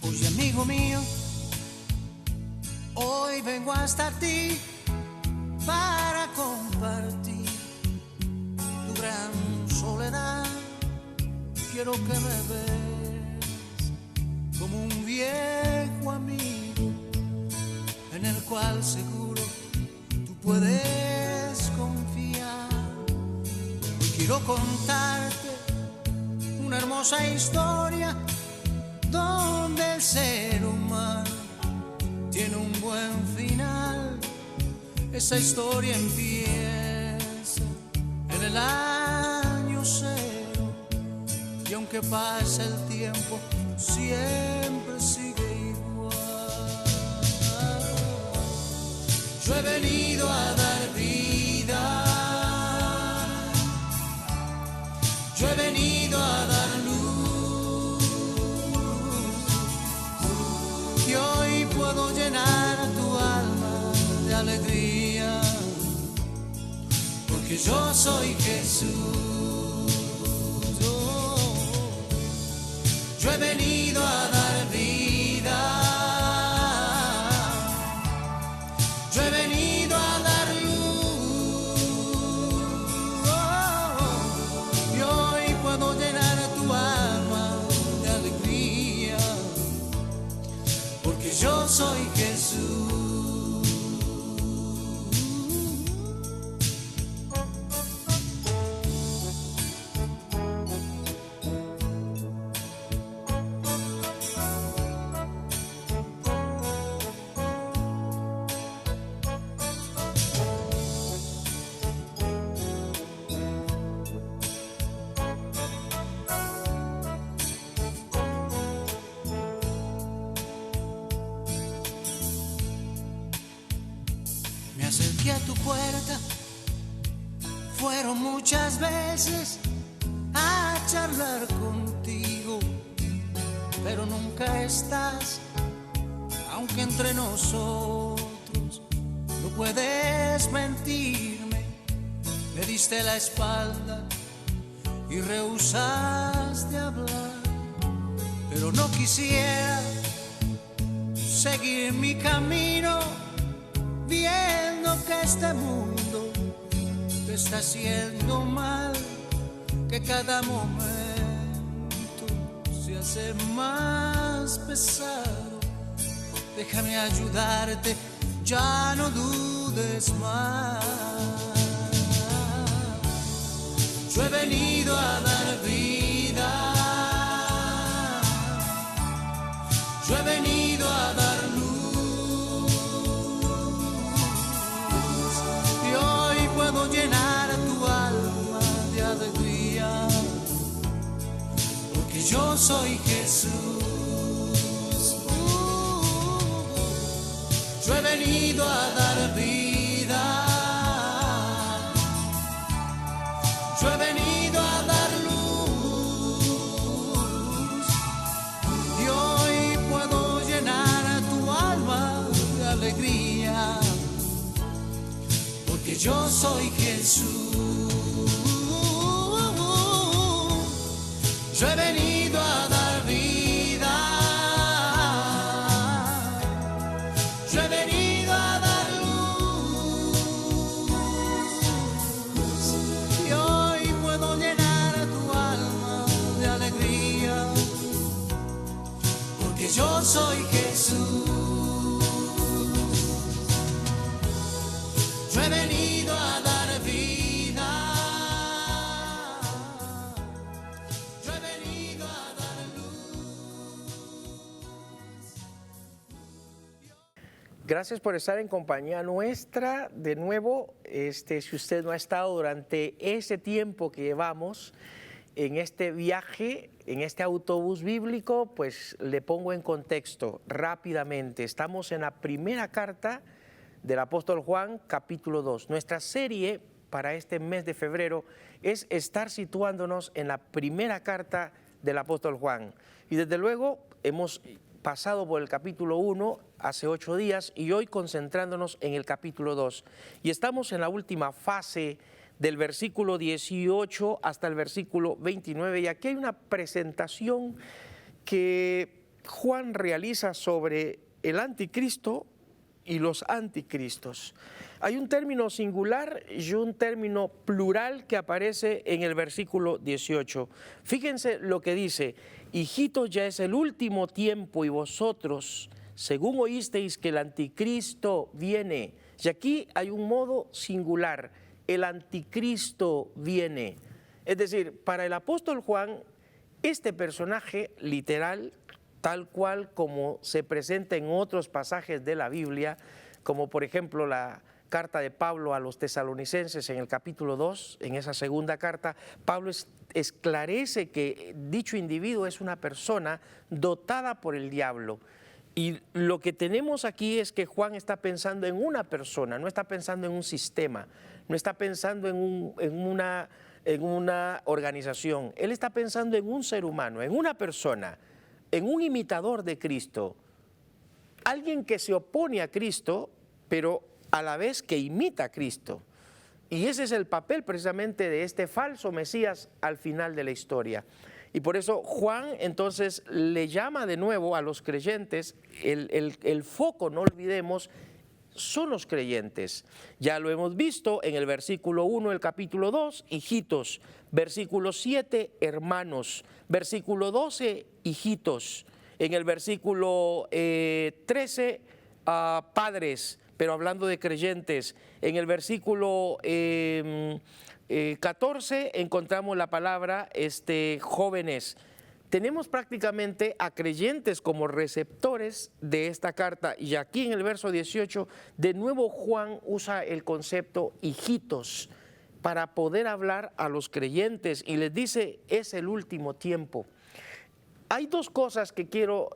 Oye, amigo mío, hoy vengo hasta ti para compartir tu gran soledad. Quiero que me ves como un viejo amigo en el cual seguro tú puedes confiar. Hoy quiero contarte una hermosa historia donde el ser humano tiene un buen final. Esa historia empieza en el año 0 y aunque pase el tiempo siempre sigue igual. Yo he venido a dar vida, yo he venido a dar luz. Y hoy puedo llenar tu alma de alegría, porque yo soy Jesús. Yo he venido a dar vida, yo he venido a dar luz. Y hoy puedo llenar tu alma de alegría, a tu puerta, fueron muchas veces a charlar contigo, pero nunca estás, aunque entre nosotros no puedes mentirme. Me diste la espalda y rehusaste hablar, pero no quisiera seguir mi camino viendo que este mundo te está haciendo mal, que cada momento se hace más pesado. Déjame ayudarte, ya no dudes más. Yo he venido a dar vida, yo he venido a dar luz, y hoy puedo llenar tu alma de alegría, porque yo soy Jesús. Yo he venido a dar vida, yo he venido a dar luz, y hoy puedo llenar tu alma de alegría, porque yo soy Jesús. Yo he venido a dar vida, yo he venido a dar luz, y hoy puedo llenar tu alma de alegría, porque yo soy Jesús. Yo he venido a dar vida, yo he venido a dar luz. Gracias por estar en compañía nuestra. De nuevo, si usted no ha estado durante ese tiempo que llevamos en este viaje, en este autobús bíblico, pues le pongo en contexto rápidamente. Estamos en la primera carta del apóstol Juan, capítulo 2. Nuestra serie para este mes de febrero es estar situándonos en la primera carta del apóstol Juan. Y desde luego hemos pasado por el capítulo 1 hace 8 días y hoy concentrándonos en el capítulo 2. Y estamos en la última fase del versículo 18 hasta el versículo 29. Y aquí hay una presentación que Juan realiza sobre el anticristo y los anticristos. Hay un término singular y un término plural que aparece en el versículo 18. Fíjense lo que dice: hijitos, ya es el último tiempo y vosotros, según oísteis que el anticristo viene. Y aquí hay un modo singular: el anticristo viene. Es decir, para el apóstol Juan, este personaje literal, tal cual como se presenta en otros pasajes de la Biblia, como por ejemplo la carta de Pablo a los tesalonicenses en el capítulo 2, en esa segunda carta, Pablo esclarece que dicho individuo es una persona dotada por el diablo. Y lo que tenemos aquí es que Juan está pensando en una persona, no está pensando en un sistema, no está pensando en una organización, él está pensando en un ser humano, en una persona, en un imitador de Cristo, alguien que se opone a Cristo, pero a la vez que imita a Cristo. Y ese es el papel precisamente de este falso Mesías al final de la historia. Y por eso Juan entonces le llama de nuevo a los creyentes, el foco, no olvidemos, son los creyentes. Ya lo hemos visto en el versículo 1 del capítulo 2, hijitos. Versículo 7, hermanos. Versículo 12, hijitos. En el versículo 13, padres, pero hablando de creyentes. En el versículo 14 encontramos la palabra jóvenes. Tenemos prácticamente a creyentes como receptores de esta carta, y aquí en el verso 18 de nuevo Juan usa el concepto hijitos para poder hablar a los creyentes y les dice: es el último tiempo. Hay dos cosas que quiero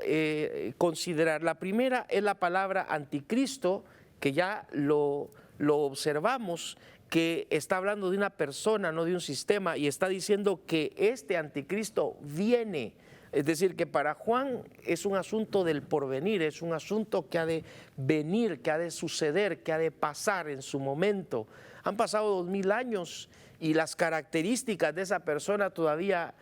considerar. La primera es la palabra anticristo, que ya lo lo observamos que está hablando de una persona, no de un sistema, y está diciendo que este anticristo viene. Es decir, que para Juan es un asunto del porvenir, es un asunto que ha de venir, que ha de suceder, que ha de pasar en su momento. Han pasado 2000 años y las características de esa persona todavía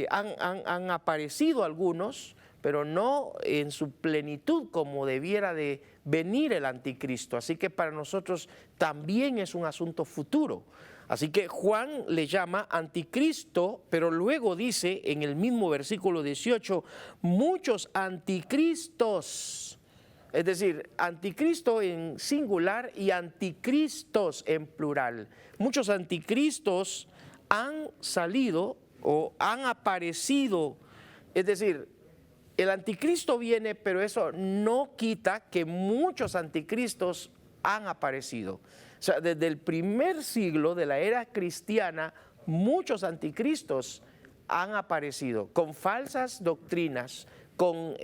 han aparecido algunos, pero no en su plenitud como debiera de venir el anticristo. Así que para nosotros también es un asunto futuro. Así que Juan le llama anticristo, pero luego dice en el mismo versículo 18, muchos anticristos. Es decir, anticristo en singular y anticristos en plural. Muchos anticristos han salido o han aparecido. Es decir, el anticristo viene, pero eso no quita que muchos anticristos han aparecido. O sea, desde el primer siglo de la era cristiana, muchos anticristos han aparecido con falsas doctrinas, con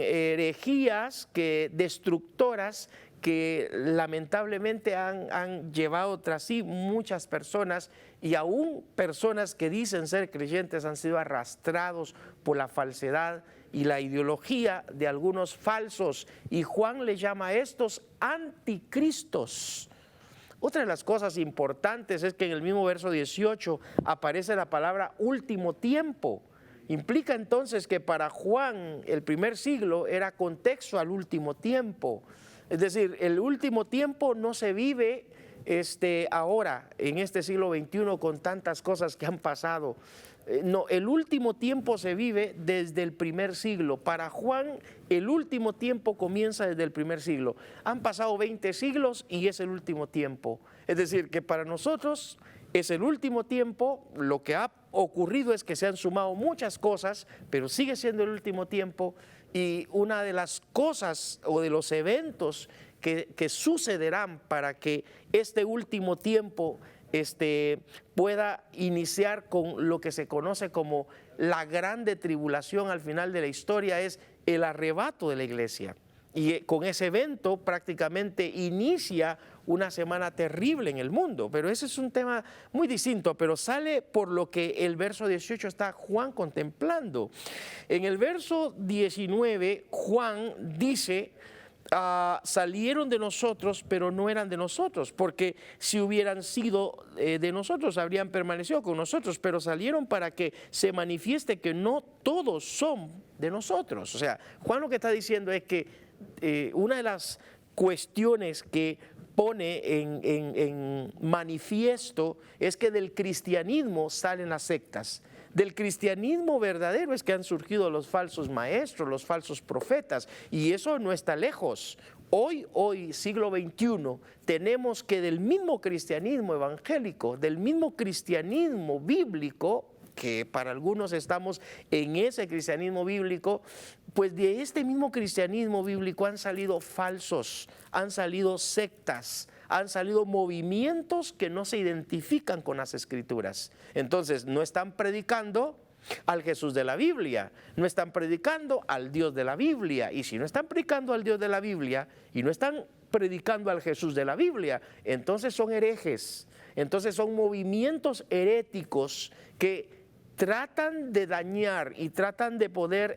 herejías destructoras que lamentablemente han llevado tras sí muchas personas, y aún personas que dicen ser creyentes han sido arrastrados por la falsedad y la ideología de algunos falsos, y Juan le llama a estos anticristos. Otra de las cosas importantes es que en el mismo verso 18 aparece la palabra último tiempo. Implica entonces que para Juan el primer siglo era contexto al último tiempo. Es decir, el último tiempo no se vive ahora, en este siglo XXI, con tantas cosas que han pasado. No, el último tiempo se vive desde el primer siglo. Para Juan, el último tiempo comienza desde el primer siglo. Han pasado 20 siglos y es el último tiempo. Es decir, que para nosotros es el último tiempo. Lo que ha ocurrido es que se han sumado muchas cosas, pero sigue siendo el último tiempo. Y una de las cosas o de los eventos que sucederán para que este último tiempo pueda iniciar con lo que se conoce como la grande tribulación al final de la historia es el arrebato de la iglesia. Y con ese evento prácticamente inicia una semana terrible en el mundo, pero ese es un tema muy distinto, pero sale por lo que el verso 18 está Juan contemplando. En el verso 19 Juan dice, salieron de nosotros, pero no eran de nosotros, porque si hubieran sido de nosotros, habrían permanecido con nosotros, pero salieron para que se manifieste que no todos son de nosotros. O sea, Juan lo que está diciendo es que una de las cuestiones que pone en manifiesto es que del cristianismo salen las sectas. Del cristianismo verdadero es que han surgido los falsos maestros, los falsos profetas, y eso no está lejos. Hoy, siglo XXI, tenemos que del mismo cristianismo evangélico, del mismo cristianismo bíblico, que para algunos estamos en ese cristianismo bíblico, pues de este mismo cristianismo bíblico han salido falsos, han salido sectas, han salido movimientos que no se identifican con las Escrituras. Entonces no están predicando al Jesús de la Biblia, no están predicando al Dios de la Biblia, y si no están predicando al Dios de la Biblia y no están predicando al Jesús de la Biblia, entonces son herejes, entonces son movimientos heréticos que tratan de dañar y tratan de poder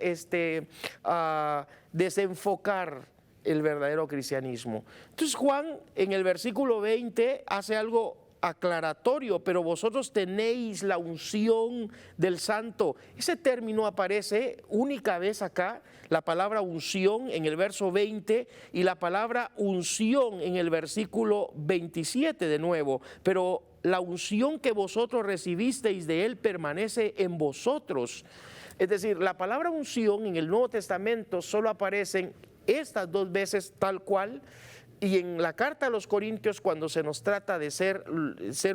desenfocar el verdadero cristianismo. Entonces Juan en el versículo 20 hace algo aclaratorio, pero vosotros tenéis la unción del Santo. Ese término aparece única vez acá, la palabra unción en el verso 20 y la palabra unción en el versículo 27 de nuevo, pero la unción que vosotros recibisteis de Él permanece en vosotros. Es decir, la palabra unción en el Nuevo Testamento solo aparecen estas dos veces tal cual, y en la carta a los Corintios cuando se nos trata de ser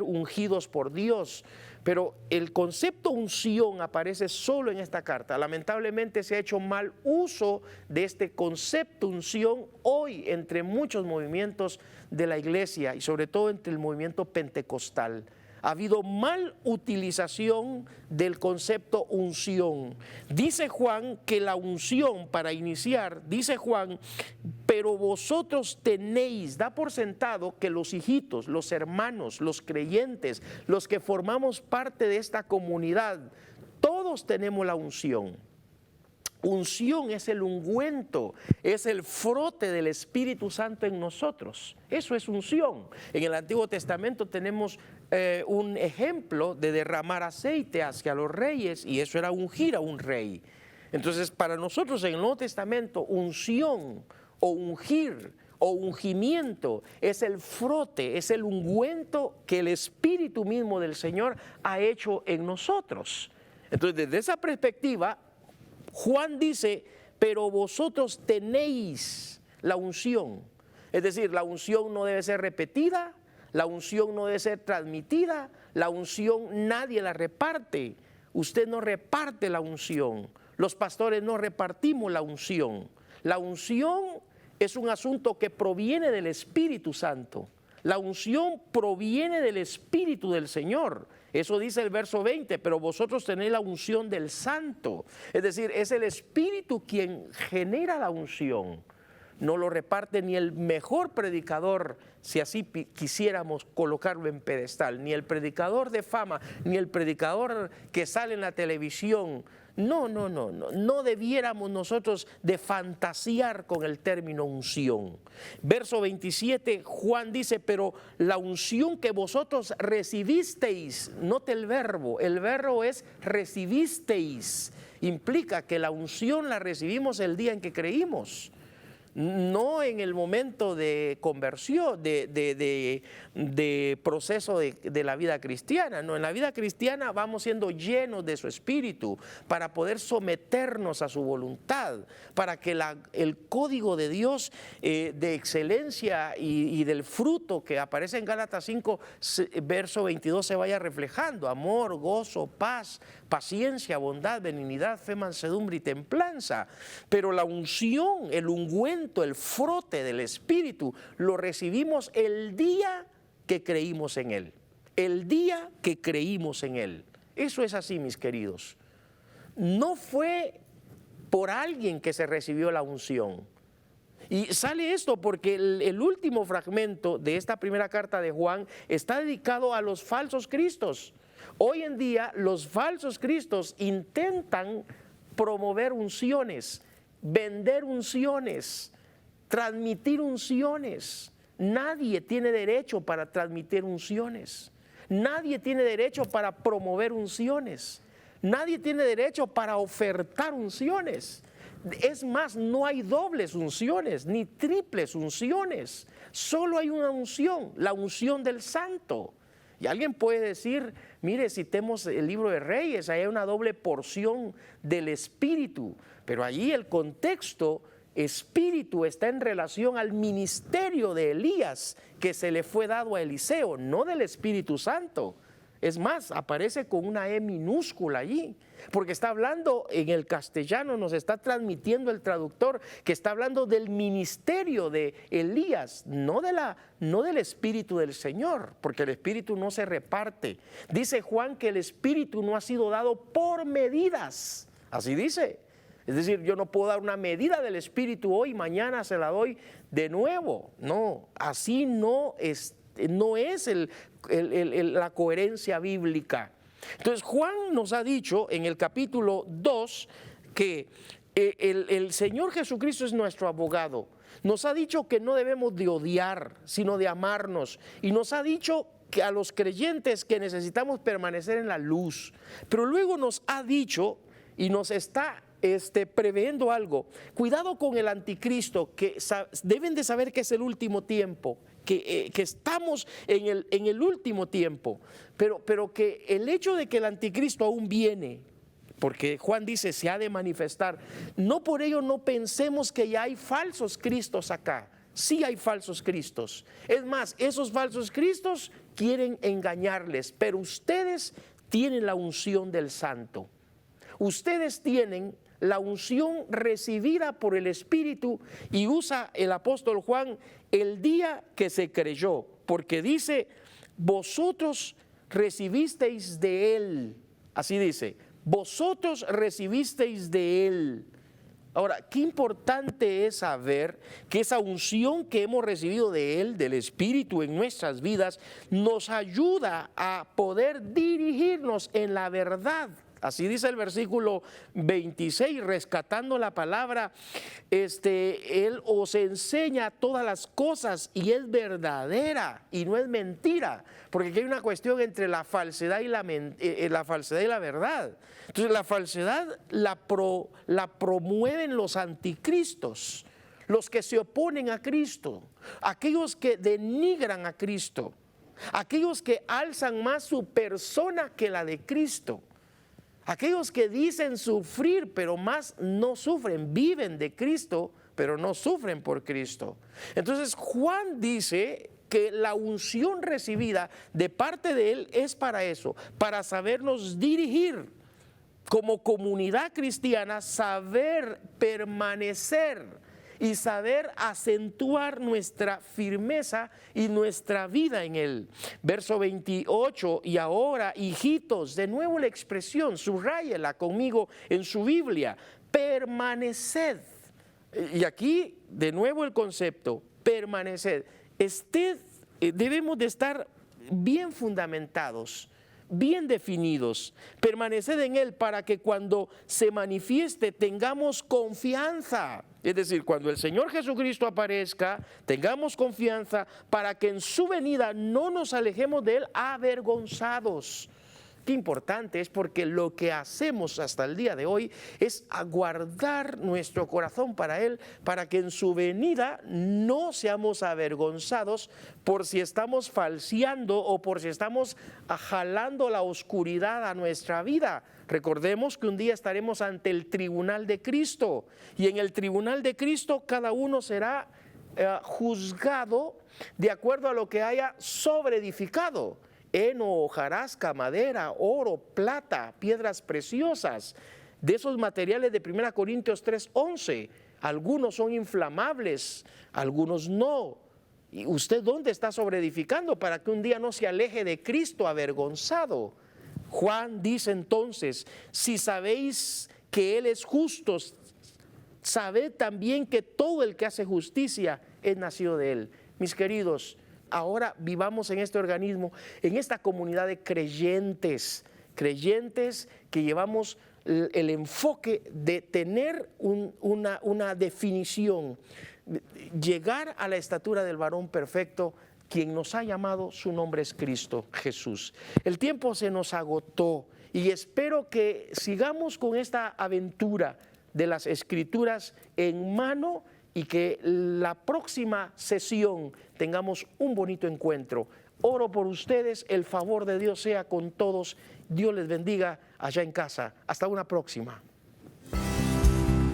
ungidos por Dios, pero el concepto unción aparece solo en esta carta. Lamentablemente se ha hecho mal uso de este concepto unción hoy entre muchos movimientos de la iglesia y sobre todo entre el movimiento pentecostal. ha habido mal utilización del concepto unción. Dice Juan que la unción, para iniciar, dice Juan, pero vosotros tenéis, da por sentado que los hijitos, los hermanos, los creyentes, los que formamos parte de esta comunidad, todos tenemos la unción. Unción es el ungüento, es el frote del Espíritu Santo en nosotros. Eso es unción. En el Antiguo Testamento tenemos un ejemplo de derramar aceite hacia los reyes, y eso era ungir a un rey. Entonces, para nosotros en el Nuevo Testamento, unción o ungir o ungimiento es el frote, es el ungüento que el Espíritu mismo del Señor ha hecho en nosotros. Entonces, desde esa perspectiva, Juan dice, pero vosotros tenéis la unción. Es decir, la unción no debe ser repetida, la unción no debe ser transmitida, la unción nadie la reparte. Usted no reparte la unción, los pastores no repartimos la unción. La unción es un asunto que proviene del Espíritu Santo. La unción proviene del Espíritu del Señor. Eso dice el verso 20, pero vosotros tenéis la unción del Santo. Es decir, es el Espíritu quien genera la unción. No lo reparte ni el mejor predicador, si así quisiéramos colocarlo en pedestal, ni el predicador de fama, ni el predicador que sale en la televisión. No debiéramos nosotros de fantasear con el término unción. Verso 27, Juan dice, pero la unción que vosotros recibisteis, note el verbo es recibisteis, implica que la unción la recibimos el día en que creímos. No en el momento de conversión, de proceso de la vida cristiana. No, en la vida cristiana vamos siendo llenos de su Espíritu para poder someternos a su voluntad, para que el código de Dios de excelencia y del fruto que aparece en Gálatas 5, verso 22 se vaya reflejando: amor, gozo, paz, paciencia, bondad, benignidad, fe, mansedumbre y templanza. Pero la unción, el ungüento, el frote del Espíritu, lo recibimos el día que creímos en Él. El día que creímos en Él. Eso es así, mis queridos. No fue por alguien que se recibió la unción. Y sale esto porque el último fragmento de esta primera carta de Juan está dedicado a los falsos cristos. Hoy en día los falsos cristos intentan promover unciones, vender unciones, transmitir unciones. Nadie tiene derecho para transmitir unciones. Nadie tiene derecho para promover unciones. Nadie tiene derecho para ofertar unciones. Es más, no hay dobles unciones ni triples unciones. Solo hay una unción, la unción del Santo. Y alguien puede decir, mire, citemos el libro de Reyes, ahí hay una doble porción del Espíritu, pero allí el contexto Espíritu está en relación al ministerio de Elías que se le fue dado a Eliseo, no del Espíritu Santo. Es más, aparece con una E minúscula allí, porque está hablando en el castellano, nos está transmitiendo el traductor que está hablando del ministerio de Elías, no del Espíritu del Señor, porque el Espíritu no se reparte. Dice Juan que el Espíritu no ha sido dado por medidas, así dice. Es decir, yo no puedo dar una medida del Espíritu hoy, mañana se la doy de nuevo. No, así no es la coherencia bíblica. Entonces Juan nos ha dicho en el capítulo 2 que el Señor Jesucristo es nuestro abogado. Nos ha dicho que no debemos de odiar, sino de amarnos. Y nos ha dicho que a los creyentes que necesitamos permanecer en la luz. Pero luego nos ha dicho y nos está previendo algo. Cuidado con el anticristo, que deben de saber que es el último tiempo, que estamos en el último tiempo, pero que el hecho de que el anticristo aún viene, porque Juan dice se ha de manifestar, no por ello no pensemos que ya hay falsos cristos acá. Sí hay falsos cristos. Es más, esos falsos cristos quieren engañarles, pero ustedes tienen la unción del Santo. Ustedes tienen la unción recibida por el Espíritu, y usa el apóstol Juan el día que se creyó, porque dice, vosotros recibisteis de Él. Así dice, vosotros recibisteis de Él. Ahora, qué importante es saber que esa unción que hemos recibido de Él, del Espíritu en nuestras vidas, nos ayuda a poder dirigirnos en la verdad. Así dice el versículo 26, rescatando la palabra, Él os enseña todas las cosas y es verdadera y no es mentira, porque aquí hay una cuestión entre la falsedad y la falsedad y la verdad. Entonces la falsedad la promueven los anticristos, los que se oponen a Cristo, aquellos que denigran a Cristo, aquellos que alzan más su persona que la de Cristo. Aquellos que dicen sufrir, pero más no sufren, viven de Cristo, pero no sufren por Cristo. Entonces Juan dice que la unción recibida de parte de Él es para eso, para sabernos dirigir como comunidad cristiana, saber permanecer y saber acentuar nuestra firmeza y nuestra vida en Él. Verso 28, y ahora, hijitos, de nuevo la expresión, subráyela conmigo en su Biblia, permaneced. Y aquí, de nuevo el concepto, permaneced. Debemos de estar bien fundamentados, bien definidos, permaneced en Él para que cuando se manifieste tengamos confianza. Es decir, cuando el Señor Jesucristo aparezca, tengamos confianza para que en su venida no nos alejemos de Él avergonzados. Qué importante es, porque lo que hacemos hasta el día de hoy es aguardar nuestro corazón para Él, para que en su venida no seamos avergonzados por si estamos falseando o por si estamos jalando la oscuridad a nuestra vida. Recordemos que un día estaremos ante el tribunal de Cristo, y en el tribunal de Cristo cada uno será juzgado de acuerdo a lo que haya sobreedificado: heno, hojarasca, madera, oro, plata, piedras preciosas. De esos materiales de 1 Corintios 3:11, algunos son inflamables, algunos no. ¿Y usted dónde está sobreedificando para que un día no se aleje de Cristo avergonzado? Juan dice entonces, si sabéis que Él es justo, sabed también que todo el que hace justicia es nacido de Él. Mis queridos, ahora vivamos en este organismo, en esta comunidad de creyentes que llevamos el enfoque de tener una definición, llegar a la estatura del varón perfecto. Quien nos ha llamado, su nombre es Cristo Jesús. El tiempo se nos agotó y espero que sigamos con esta aventura de las Escrituras en mano y que la próxima sesión tengamos un bonito encuentro. Oro por ustedes, el favor de Dios sea con todos. Dios les bendiga allá en casa. Hasta una próxima.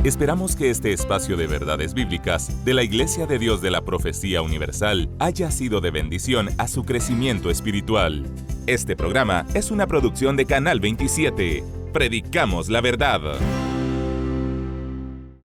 Esperamos que este espacio de verdades bíblicas de la Iglesia de Dios de la Profecía Universal haya sido de bendición a su crecimiento espiritual. Este programa es una producción de Canal 27. Predicamos la verdad.